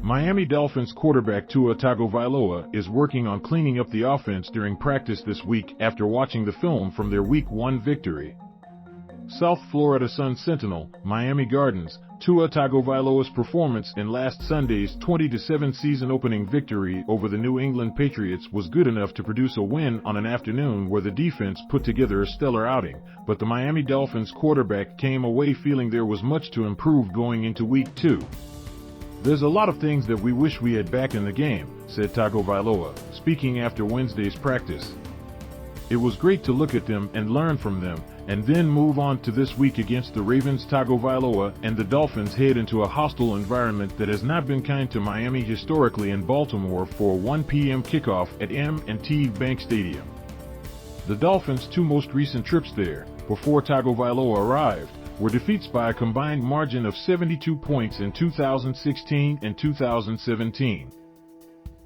Miami Dolphins quarterback Tua Tagovailoa is working on cleaning up the offense during practice this week after watching the film from their Week 1 victory. South Florida Sun Sentinel, Miami Gardens. Tua Tagovailoa's performance in last Sunday's 20-7 season-opening victory over the New England Patriots was good enough to produce a win on an afternoon where the defense put together a stellar outing, but the Miami Dolphins quarterback came away feeling there was much to improve going into Week 2. "There's a lot of things that we wish we had back in the game," said Tagovailoa, speaking after Wednesday's practice. "It was great to look at them and learn from them, and then move on to this week against the Ravens." Tagovailoa and the Dolphins head into a hostile environment that has not been kind to Miami historically in Baltimore for a 1 p.m. kickoff at M&T Bank Stadium. The Dolphins' two most recent trips there, before Tagovailoa arrived, were defeats by a combined margin of 72 points in 2016 and 2017.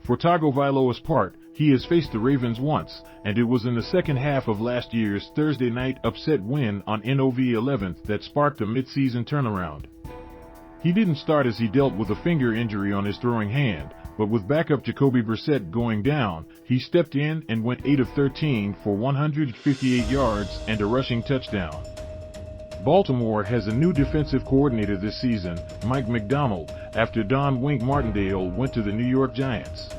For Tagovailoa's part, he has faced the Ravens once, and it was in the second half of last year's Thursday night upset win on November 11th that sparked a midseason turnaround. He didn't start as he dealt with a finger injury on his throwing hand, but with backup Jacoby Brissett going down, he stepped in and went 8 of 13 for 158 yards and a rushing touchdown. Baltimore has a new defensive coordinator this season, Mike McDaniel, after Don Wink Martindale went to the New York Giants.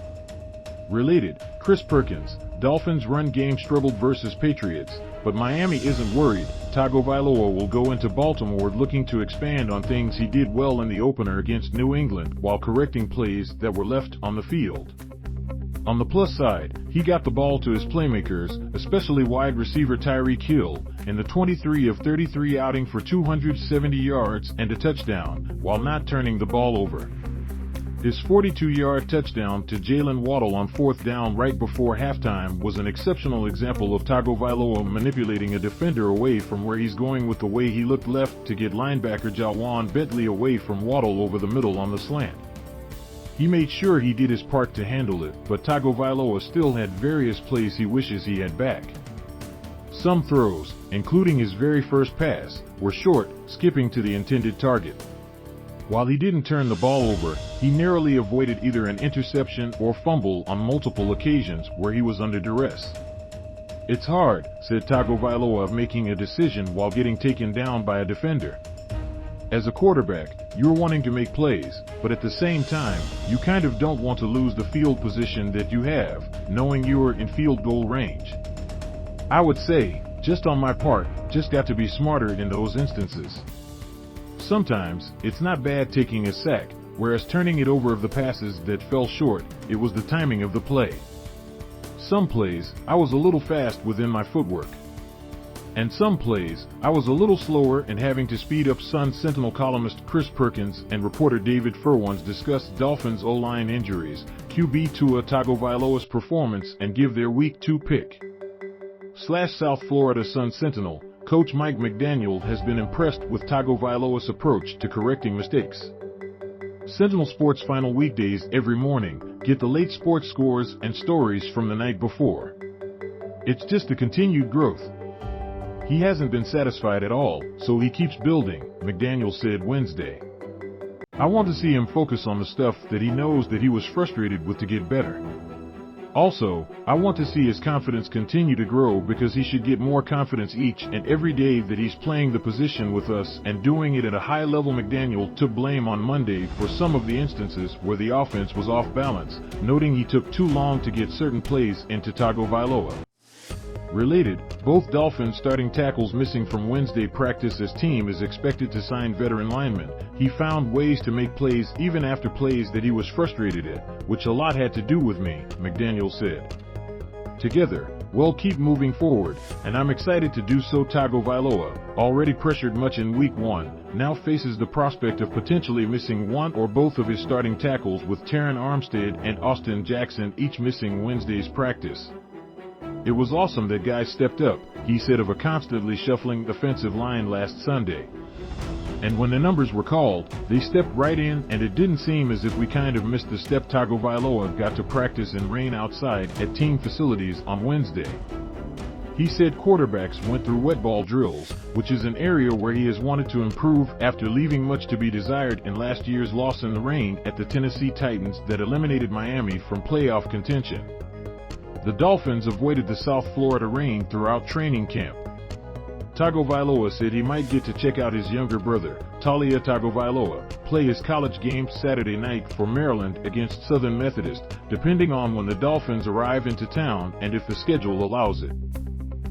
Related, Chris Perkins. Dolphins' run game struggled versus Patriots, but Miami isn't worried. Tagovailoa will go into Baltimore looking to expand on things he did well in the opener against New England while correcting plays that were left on the field. On the plus side, he got the ball to his playmakers, especially wide receiver Tyreek Hill, in the 23 of 33 outing for 270 yards and a touchdown, while not turning the ball over. His 42-yard touchdown to Jaylen Waddle on fourth down right before halftime was an exceptional example of Tagovailoa manipulating a defender away from where he's going with the way he looked left to get linebacker Ja'Whaun Bentley away from Waddle over the middle on the slant. He made sure he did his part to handle it, but Tagovailoa still had various plays he wishes he had back. Some throws, including his very first pass, were short, skipping to the intended target. While he didn't turn the ball over, he narrowly avoided either an interception or fumble on multiple occasions where he was under duress. "It's hard," said Tagovailoa, making a decision while getting taken down by a defender. "As a quarterback, you're wanting to make plays, but at the same time, you kind of don't want to lose the field position that you have, knowing you are in field goal range. I would say, just on my part, just got to be smarter in those instances. Sometimes, it's not bad taking a sack, whereas turning it over of the passes that fell short, it was the timing of the play. Some plays, I was a little fast within my footwork. And some plays, I was a little slower and having to speed up." Sun Sentinel columnist Chris Perkins and reporter David Furones discussed Dolphins O-line injuries, QB Tua Tagovailoa's performance and give their Week 2 pick. South Florida Sun Sentinel. Coach Mike McDaniel has been impressed with Tagovailoa's approach to correcting mistakes. Sentinel Sports Final weekdays every morning. Get the late sports scores and stories from the night before. It's just a continued growth. He hasn't been satisfied at all, so he keeps building, McDaniel said Wednesday. "I want to see him focus on the stuff that he knows that he was frustrated with to get better. Also, I want to see his confidence continue to grow because he should get more confidence each and every day that he's playing the position with us and doing it at a high level." McDaniel took blame on Monday for some of the instances where the offense was off balance, noting he took too long to get certain plays into Tagovailoa. Related, both Dolphins starting tackles missing from Wednesday practice as team is expected to sign veteran linemen. "He found ways to make plays even after plays that he was frustrated at, which a lot had to do with me," McDaniel said. "Together, we'll keep moving forward, and I'm excited to do so." Tagovailoa, already pressured much in Week 1, now faces the prospect of potentially missing one or both of his starting tackles, with Terron Armstead and Austin Jackson each missing Wednesday's practice. "It was awesome that guys stepped up," he said of a constantly shuffling offensive line last Sunday. "And when the numbers were called, they stepped right in, and it didn't seem as if we kind of missed the step." Tagovailoa got to practice in rain outside at team facilities on Wednesday. He said quarterbacks went through wet ball drills, which is an area where he has wanted to improve after leaving much to be desired in last year's loss in the rain at the Tennessee Titans that eliminated Miami from playoff contention. The Dolphins avoided the South Florida rain throughout training camp. Tagovailoa said he might get to check out his younger brother, Tua Tagovailoa, play his college game Saturday night for Maryland against Southern Methodist, depending on when the Dolphins arrive into town and if the schedule allows it.